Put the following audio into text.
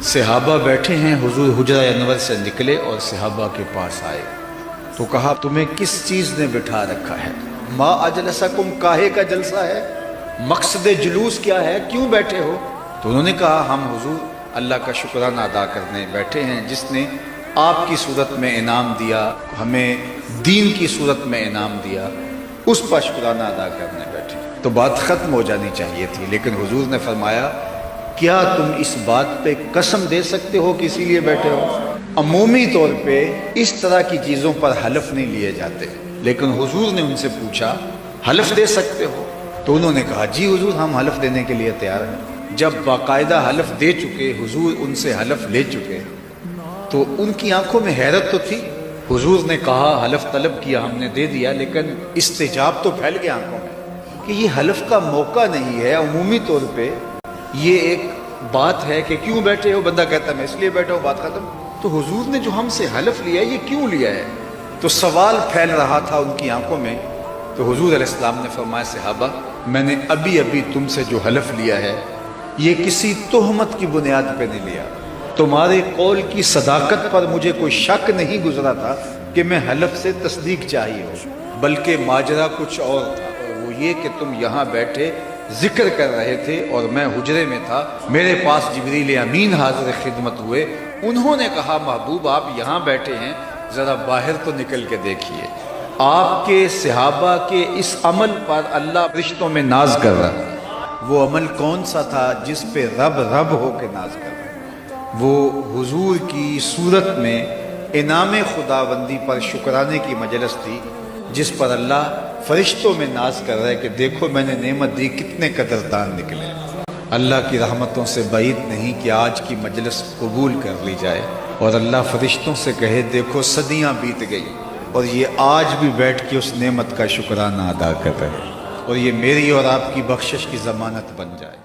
صحابہ بیٹھے ہیں، حضور حجرہ انور سے نکلے اور صحابہ کے پاس آئے تو کہا تمہیں کس چیز نے بٹھا رکھا ہے؟ ما اجلسکم، کاہے کا جلسہ ہے؟ مقصد جلوس کیا ہے؟ کیوں بیٹھے ہو؟ تو انہوں نے کہا ہم حضور اللہ کا شکرانہ ادا کرنے بیٹھے ہیں جس نے آپ کی صورت میں انعام دیا، ہمیں دین کی صورت میں انعام دیا، اس پر شکرانہ ادا کرنے بیٹھے۔ تو بات ختم ہو جانی چاہیے تھی، لیکن حضور نے فرمایا کیا تم اس بات پہ قسم دے سکتے ہو کہ اسی لیے بیٹھے ہو؟ عمومی طور پہ اس طرح کی چیزوں پر حلف نہیں لیے جاتے، لیکن حضور نے ان سے پوچھا حلف دے سکتے ہو؟ تو انہوں نے کہا جی حضور ہم حلف دینے کے لیے تیار ہیں۔ جب باقاعدہ حلف دے چکے، حضور ان سے حلف لے چکے، تو ان کی آنکھوں میں حیرت تو تھی۔ حضور نے کہا حلف طلب کیا، ہم نے دے دیا، لیکن استجاب تو پھیل گیا آنکھوں میں کہ یہ حلف کا موقع نہیں ہے۔ عمومی طور پہ یہ ایک بات ہے کہ کیوں بیٹھے ہو، بندہ کہتا ہے میں اس لیے بیٹھا ہوں، بات ختم۔ تو حضور نے جو ہم سے حلف لیا ہے یہ کیوں لیا ہے؟ تو سوال پھیل رہا تھا ان کی آنکھوں میں۔ تو حضور علیہ السلام نے فرمایا صحابہ میں نے ابھی تم سے جو حلف لیا ہے یہ کسی تہمت کی بنیاد پہ نہیں لیا، تمہارے قول کی صداقت پر مجھے کوئی شک نہیں گزرا تھا کہ میں حلف سے تصدیق چاہیے ہوں، بلکہ ماجرا کچھ اور تھا، اور وہ یہ کہ تم یہاں بیٹھے ذکر کر رہے تھے اور میں حجرے میں تھا، میرے پاس جبریل امین حاضر خدمت ہوئے، انہوں نے کہا محبوب آپ یہاں بیٹھے ہیں، ذرا باہر تو نکل کے دیکھیے، آپ کے صحابہ کے اس عمل پر اللہ فرشتوں میں ناز کر رہا ہے۔ وہ عمل کون سا تھا جس پہ رب ہو کے ناز کر رہا ہے؟ وہ حضور کی صورت میں انعام خداوندی پر شکرانے کی مجلس تھی جس پر اللہ فرشتوں میں ناز کر رہا ہے کہ دیکھو میں نے نعمت دی، کتنے قدردان نکلے۔ اللہ کی رحمتوں سے بعید نہیں کہ آج کی مجلس قبول کر لی جائے اور اللہ فرشتوں سے کہے دیکھو صدیاں بیت گئی اور یہ آج بھی بیٹھ کے اس نعمت کا شکرانہ ادا کر رہے ہیں، اور یہ میری اور آپ کی بخشش کی ضمانت بن جائے۔